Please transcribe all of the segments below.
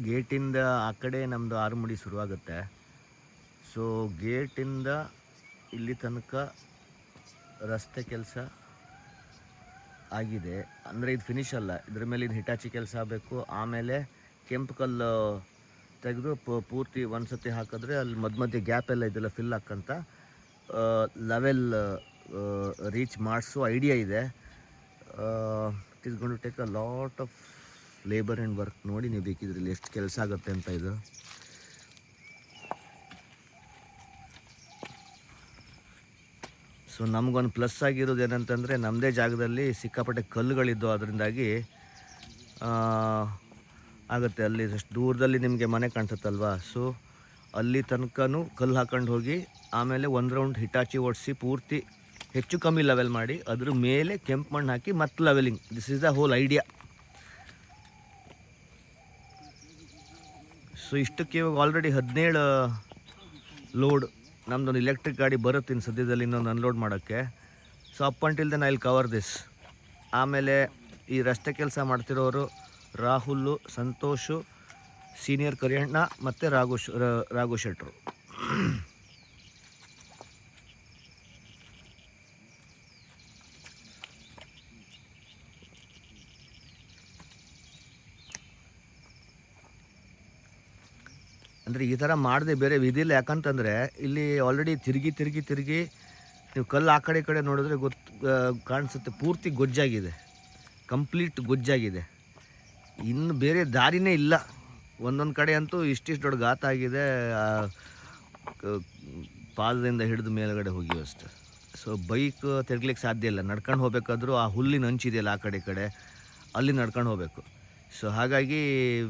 ಗೇಟಿಂದ ಆ ಕಡೆ ನಮ್ಮದು ಆರುಮಡಿ ಶುರುವಾಗುತ್ತೆ. ಸೊ ಗೇಟಿಂದ ಇಲ್ಲಿ ತನಕ ರಸ್ತೆ ಕೆಲಸ ಆಗಿದೆ. ಅಂದರೆ ಇದು ಫಿನಿಶ್ ಅಲ್ಲ, ಇದ್ರ ಮೇಲೆ ಇದು ಹಿಟಾಚಿ ಕೆಲಸ ಆಗಬೇಕು. ಆಮೇಲೆ ಕೆಂಪು ಕಲ್ಲು ತೆಗೆದು ಪೂರ್ತಿ ಒಂದು ಸತಿ ಹಾಕಿದ್ರೆ ಅಲ್ಲಿ ಮಧ್ಯೆ ಗ್ಯಾಪ್ ಎಲ್ಲ ಇದೆಲ್ಲ ಫಿಲ್ ಹಾಕಂತ ಲೆವೆಲ್ ರೀಚ್ ಮಾಡಿಸೋ ಐಡಿಯಾ ಇದೆ. It is going to take a lot of labour and work. ನೋಡಿ ನೀವು ಬೇಕಿದ್ರೆ ಇಲ್ಲಿ ಎಷ್ಟು ಕೆಲಸ ಆಗುತ್ತೆ ಅಂತ. ಇದು ಸೊ ನಮಗೊಂದು ಪ್ಲಸ್ ಆಗಿರೋದು ಏನಂತಂದರೆ ನಮ್ಮದೇ ಜಾಗದಲ್ಲಿ ಸಿಕ್ಕಾಪಟ್ಟೆ ಕಲ್ಲುಗಳಿದ್ದು, ಅದರಿಂದಾಗಿ ಆಗುತ್ತೆ. ಅಲ್ಲಿ ಅಷ್ಟು ದೂರದಲ್ಲಿ ನಿಮಗೆ ಮನೆ ಕಾಣಿಸುತ್ತಲ್ವ, ಸೊ ಅಲ್ಲಿ ತನಕನೂ ಕಲ್ಲು ಹಾಕೊಂಡು ಹೋಗಿ ಆಮೇಲೆ ಒಂದು ರೌಂಡ್ ಹಿಟಾಚಿ ಓಡಿಸಿ ಪೂರ್ತಿ ಹೆಚ್ಚು ಕಮ್ಮಿ ಲೆವೆಲ್ ಮಾಡಿ ಅದ್ರ ಮೇಲೆ ಕೆಂಪು ಮಣ್ಣು ಹಾಕಿ ಮತ್ತೆ levelling. This is the whole idea. So ಇಷ್ಟಕ್ಕೆ ಇವಾಗ ಆಲ್ರೆಡಿ 17 ಲೋಡ್ ನಮ್ಮದೊಂದು ಎಲೆಕ್ಟ್ರಿಕ್ ಗಾಡಿ ಬರುತ್ತೆ ಇನ್ನು ಸದ್ಯದಲ್ಲಿ ಇನ್ನೊಂದು ಅನ್ಲೋಡ್ ಮಾಡೋಕ್ಕೆ. So up until then I will cover this. ಆಮೇಲೆ ಈ ರಸ್ತೆ ಕೆಲಸ ಮಾಡ್ತಿರೋರು ರಾಹುಲ್, ಸಂತೋಷು, ಸೀನಿಯರ್ ಕರಿಯಣ್ಣ ಮತ್ತು ರಾಘು ಶೆಟ್ರು. ಅಂದರೆ ಈ ಥರ ಮಾಡದೆ ಬೇರೆ ವಿಧಿ ಇಲ್ಲ. ಯಾಕಂತಂದರೆ ಇಲ್ಲಿ ಆಲ್ರೆಡಿ ತಿರುಗಿ ನೀವು ಕಲ್ಲು ಆ ಕಡೆ ಈ ಕಡೆ ನೋಡಿದ್ರೆ ಕಾಣಿಸುತ್ತೆ, ಪೂರ್ತಿ ಗೊಜ್ಜಾಗಿದೆ, ಕಂಪ್ಲೀಟ್ ಗೊಜ್ಜಾಗಿದೆ. ಇನ್ನು ಬೇರೆ ದಾರಿನೇ ಇಲ್ಲ. ಒಂದೊಂದು ಕಡೆ ಅಂತೂ ಇಷ್ಟಿಷ್ಟು ದೊಡ್ಡ ಗಾತ ಆಗಿದೆ, ಪಾದದಿಂದ ಹಿಡಿದು ಮೇಲ್ಗಡೆ ಹೋಗಿವೆ ಅಷ್ಟೆ. ಸೊ ಬೈಕ್ ತಿರ್ಗ್ಲಿಕ್ಕೆ ಸಾಧ್ಯ ಇಲ್ಲ. ನಡ್ಕೊಂಡು ಹೋಗ್ಬೇಕಾದ್ರೂ ಆ ಹುಲ್ಲಿನ ಹಂಚಿದೆಯಲ್ಲ ಆ ಕಡೆ ಅಲ್ಲಿ ನಡ್ಕೊಂಡು ಹೋಗಬೇಕು. ಸೊ ಹಾಗಾಗಿ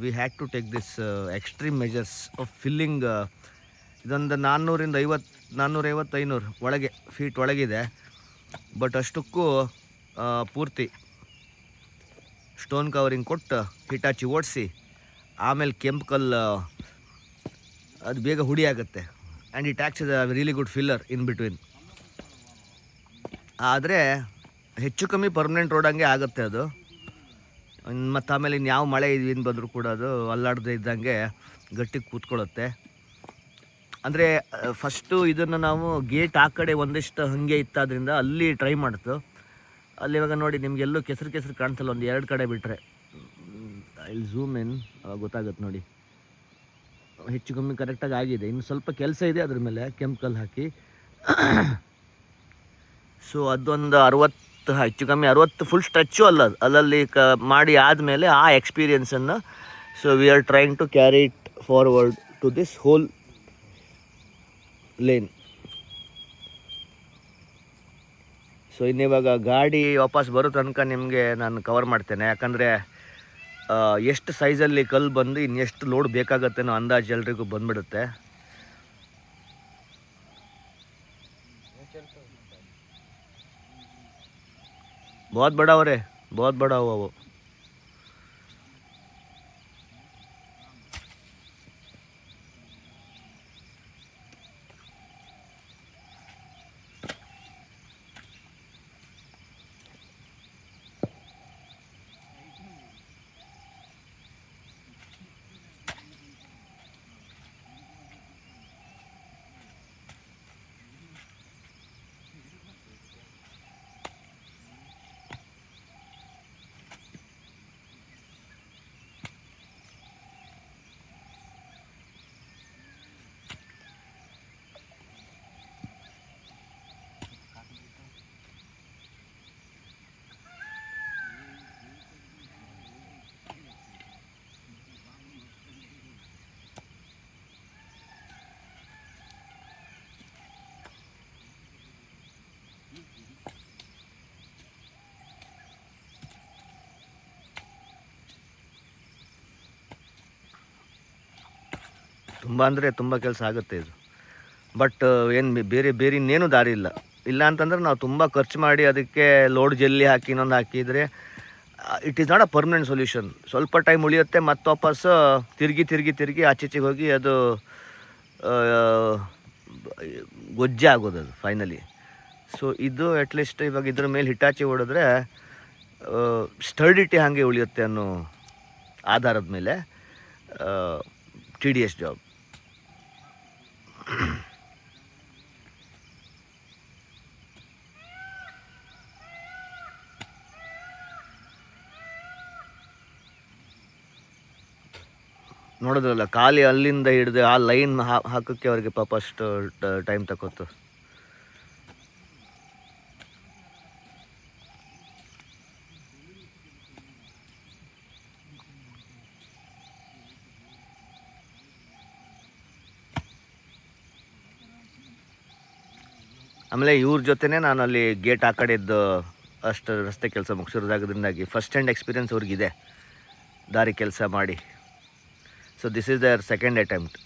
we had to take this extreme measures of filling. ಇದೊಂದು 450-500 ಒಳಗೆ ಫೀಟ್ ಒಳಗಿದೆ. ಬಟ್ ಅಷ್ಟಕ್ಕೂ ಪೂರ್ತಿ ಸ್ಟೋನ್ ಕವರಿಂಗ್ ಕೊಟ್ಟು ಹಿಟಾಚಿ ಓಡಿಸಿ ಆಮೇಲೆ ಕೆಂಪು ಕಲ್ಲು ಅದು ಬೇಗ ಹುಡಿ ಆಗುತ್ತೆ. And it acts is a really good filler in between. ಆದರೆ ಹೆಚ್ಚು ಕಮ್ಮಿ ಪರ್ಮನೆಂಟ್ ರೋಡ್ ಹಂಗೆ ಆಗುತ್ತೆ ಅದು. ಮತ್ತು ಆಮೇಲೆ ಇನ್ಯಾವ ಮಳೆ ಏನು ಬಂದರೂ ಕೂಡ ಅದು ಅಲ್ಲಾಡದೆ ಇದ್ದಂಗೆ ಗಟ್ಟಿಗೆ ಕೂತ್ಕೊಳ್ಳುತ್ತೆ. ಅಂದರೆ ಫಸ್ಟು ಇದನ್ನು ನಾವು ಗೇಟ್ ಆ ಕಡೆ ಒಂದಿಷ್ಟು ಹಾಗೆ ಇತ್ತಾದ್ರಿಂದ ಅಲ್ಲಿ ಟ್ರೈ ಮಾಡ್ತು. ಅಲ್ಲಿ ಇವಾಗ ನೋಡಿ ನಿಮಗೆಲ್ಲೂ ಕೆಸರು ಕಾಣಿಸಲ್ಲ, ಒಂದು 2 ಕಡೆ ಬಿಟ್ಟರೆ. ಇಲ್ಲಿ ಝೂಮ್ ಇನ್ ಗೊತ್ತಾಗುತ್ತೆ ನೋಡಿ. ಹೆಚ್ಚು ಕಮ್ಮಿ ಕರೆಕ್ಟಾಗಿ ಆಗಿದೆ. ಇನ್ನು ಸ್ವಲ್ಪ ಕೆಲಸ ಇದೆ ಅದ್ರ ಮೇಲೆ ಕೆಂಪು ಕಲ್ಲು ಹಾಕಿ. ಸೊ ಅದೊಂದು 60 ಹೆಚ್ಚು ಕಮ್ಮಿ 60 ಫುಲ್ ಸ್ಟ್ರೆಚ್ಚು ಅಲ್ಲಲ್ಲಿ ಮಾಡಿ ಆದಮೇಲೆ ಆ ಎಕ್ಸ್ಪೀರಿಯನ್ಸನ್ನು so we are trying to carry it forward to this whole lane. ಸೊ ಇನ್ನಿವಾಗ ಗಾಡಿ ವಾಪಸ್ ಬರೋ ತನಕ ನಿಮಗೆ ನಾನು ಕವರ್ ಮಾಡ್ತೇನೆ. ಯಾಕಂದರೆ ಎಷ್ಟು ಸೈಜಲ್ಲಿ ಕಲ್ಲು ಬಂದು ಇನ್ನೆಷ್ಟು ಲೋಡ್ ಬೇಕಾಗತ್ತೆ ಅನ್ನೋ ಅಂದಾಜು ಎಲ್ರಿಗೂ ಬಂದ್ಬಿಡುತ್ತೆ. बहुत बड़ा हो रहे, बहुत बड़ा हुआ वो. ತುಂಬ ಅಂದರೆ ತುಂಬ ಕೆಲಸ ಆಗುತ್ತೆ ಇದು. ಬಟ್ ಏನು ಬೇರೆ ಇನ್ನೇನು ದಾರಿ ಇಲ್ಲ ಅಂತಂದ್ರೆ ನಾವು ತುಂಬ ಖರ್ಚು ಮಾಡಿ ಅದಕ್ಕೆ ಲೋಡ್ ಜಲ್ಲಿ ಹಾಕಿ ಇನ್ನೊಂದು ಹಾಕಿದರೆ it is not a permanent solution. ಸ್ವಲ್ಪ ಟೈಮ್ ಉಳಿಯುತ್ತೆ, ಮತ್ತೆ ವಾಪಸ್ ತಿರುಗಿ ಆಚೆಗೆ ಹೋಗಿ ಅದು ಗೊಜ್ಜೆ ಆಗೋದು ಅದು ಫೈನಲಿ. ಸೊ ಇದು ಅಟ್ಲೀಸ್ಟ್ ಇವಾಗ ಇದ್ರ ಮೇಲೆ ಹಿಟಾಚಿ ಹೊಡೆದ್ರೆ ಸ್ಟರ್ಡಿಟಿ ಹಾಗೆ ಉಳಿಯುತ್ತೆ ಅನ್ನೋ ಆಧಾರದ ಮೇಲೆ tedious job. ನೋಡೋದ್ರಲ್ಲ, ಖಾಲಿ ಅಲ್ಲಿಂದ ಹಿಡಿದು ಆ ಲೈನ್ ಹಾಕೋಕ್ಕೆ ಅವ್ರಿಗೆ ಪಾಪ ಅಷ್ಟು ಟೈಮ್ ತಗೋತು. ಆಮೇಲೆ ಇವ್ರ ಜೊತೆನೇ ನಾನು ಅಲ್ಲಿ ಗೇಟ್ ಆ ಕಡೆದ್ದು ಅಷ್ಟು ರಸ್ತೆ ಕೆಲಸ ಮುಗಿಸಿರೋದಾಗೋದ್ರಿಂದಾಗಿ ಫಸ್ಟ್ ಹ್ಯಾಂಡ್ ಎಕ್ಸ್ಪೀರಿಯನ್ಸ್ ಅವ್ರಿಗಿದೆ ದಾರಿ ಕೆಲಸ ಮಾಡಿ. So this is their second attempt.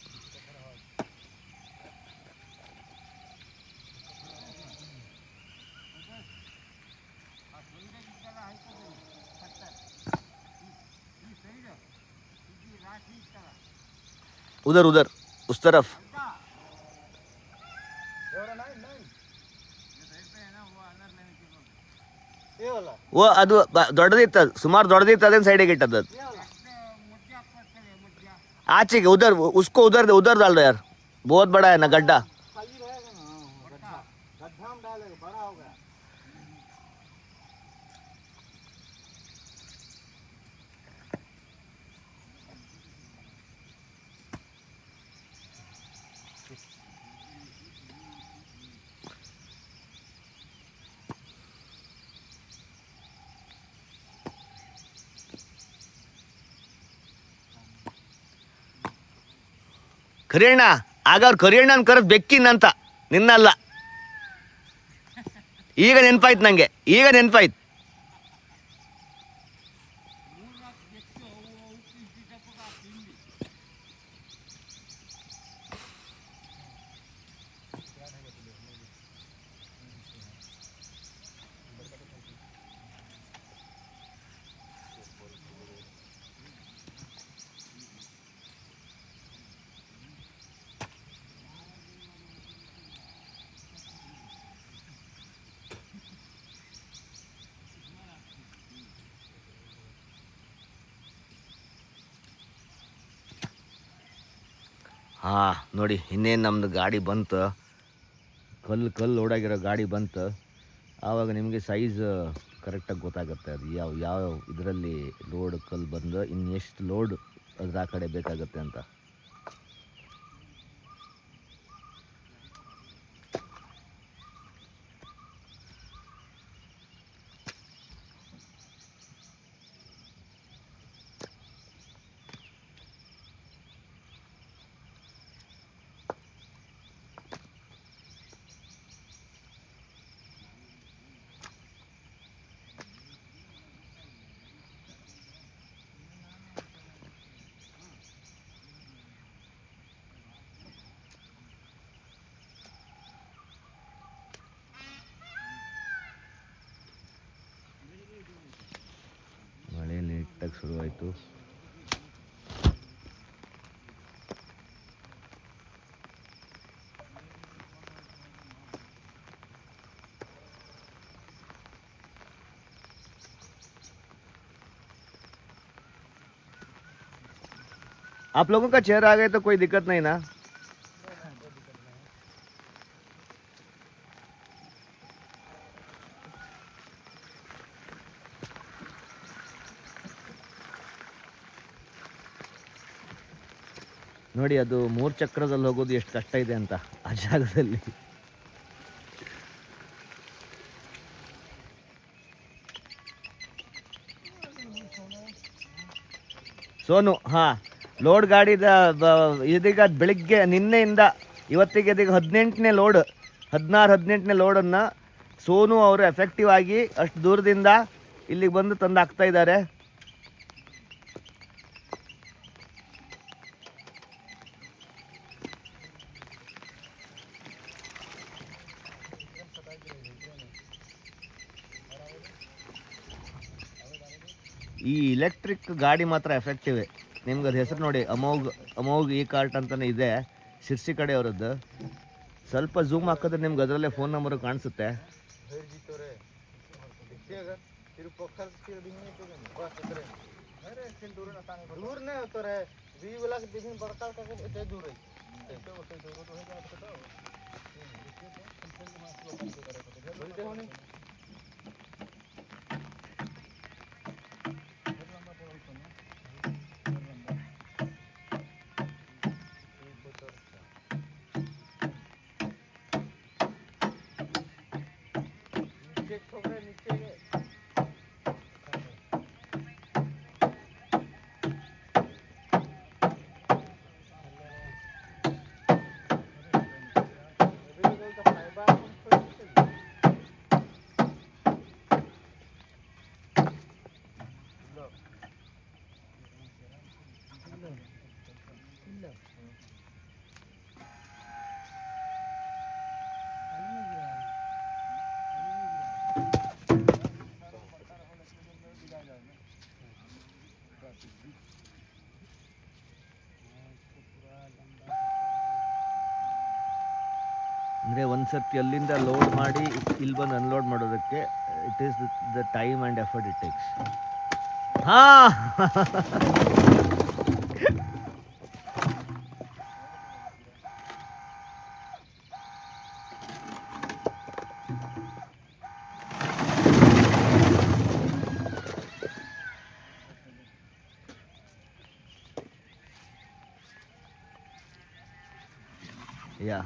उधर उधर उस तरफ वो ಅದು ದೊಡ್ಡದಿತ್ತು, ಸುಮಾರು ದೊಡ್ಡದಿತ್ತು, ಅದೇನು ಸೈಡಿಗೆ ಇಟ್ಟದ್ದು ಅದು ಆಚೆಗೆ. उधर उसको उधर उधर डाल दो यार, बहुत बड़ा है ना गड्ढा. ಕರಿಯಣ್ಣ ಆಗ ಅವ್ರು ಕರಿಯಣ್ಣನ ಕರೆದು ಬೆಕ್ಕಿನಂತ, ನಿನ್ನಲ್ಲ. ಈಗ ನೆನಪಾಯ್ತು ನನಗೆ, ಈಗ ನೆನಪಾಯ್ತು. ಹಾಂ ನೋಡಿ, ಇನ್ನೇನು ನಮ್ಮದು ಗಾಡಿ ಬಂತು, ಕಲ್ಲು ಓಡಾಗಿರೋ ಗಾಡಿ ಬಂತು. ಆವಾಗ ನಿಮಗೆ ಸೈಜ್ ಕರೆಕ್ಟಾಗಿ ಗೊತ್ತಾಗುತ್ತೆ, ಅದು ಯಾವ ಇದರಲ್ಲಿ ಲೋಡ್ ಕಲ್ಲು ಬಂದು ಇನ್ನೆಷ್ಟು ಲೋಡ್ ಅದ್ರ ಆ ಕಡೆ ಬೇಕಾಗುತ್ತೆ ಅಂತ. ಮಳೆ ಲೇಟಾಗಿ ಶುರುವಾಯಿತು. आप लोगों का चेहरा आ गए तो कोई दिक्कत नहीं ना? ನೋಡಿ, ಅದು 3 ಚಕ್ರದಲ್ಲಿ ಹೋಗೋದು ಎಷ್ಟು ಕಷ್ಟ ಇದೆ ಅಂತ ಆ ಜಾಗದಲ್ಲಿ. ಸೋನು, ಹಾಂ, ಲೋಡ್ ಗಾಡಿದ ಇದೀಗ ಬೆಳಿಗ್ಗೆ ನಿನ್ನೆಯಿಂದ ಇವತ್ತಿಗೆ ಇದೀಗ 18ನೇ ಲೋಡ್, 16-18ನೇ ಲೋಡನ್ನು ಸೋನು ಅವರು ಎಫೆಕ್ಟಿವ್ ಆಗಿ ಅಷ್ಟು ದೂರದಿಂದ ಇಲ್ಲಿಗೆ ಬಂದು ತಂದು ಹಾಕ್ತಾ ಇದ್ದಾರೆ. ಈ ಇಲೆಕ್ಟ್ರಿಕ್ ಗಾಡಿ ಮಾತ್ರ ಎಫೆಕ್ಟಿವ್. ನಿಮ್ಗೆ ಅದು ಹೆಸರು ನೋಡಿ, ಅಮೋಘ್ ಈ ಕಾರ್ಟ್ ಅಂತಲೇ ಇದೆ, ಶಿರ್ಸಿ ಕಡೆ ಅವರದ್ದು. ಸ್ವಲ್ಪ ಝೂಮ್ ಹಾಕಿದ್ರೆ ನಿಮ್ಗೆ ಅದರಲ್ಲೇ ಫೋನ್ ನಂಬರು ಕಾಣಿಸುತ್ತೆ. ಅಂದರೆ ಒಂದು ಸರ್ತಿ ಅಲ್ಲಿಂದ ಲೋಡ್ ಮಾಡಿ ಇಲ್ಲಿ ಬಂದು ಅನ್ಲೋಡ್ ಮಾಡೋದಕ್ಕೆ it is the time and effort it takes. ಹಾಂ ಯಾ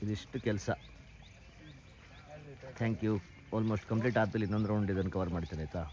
ಇದಿಷ್ಟು ಕೆಲಸ. Thank you. ಆಲ್ಮೋಸ್ಟ್ ಕಂಪ್ಲೀಟ್ ಆದಮೇಲೆ ಇನ್ನೊಂದು ರೌಂಡ್ ಇದನ್ನು ಕವರ್ ಮಾಡ್ತೇನೆ ಆಯಿತಾ.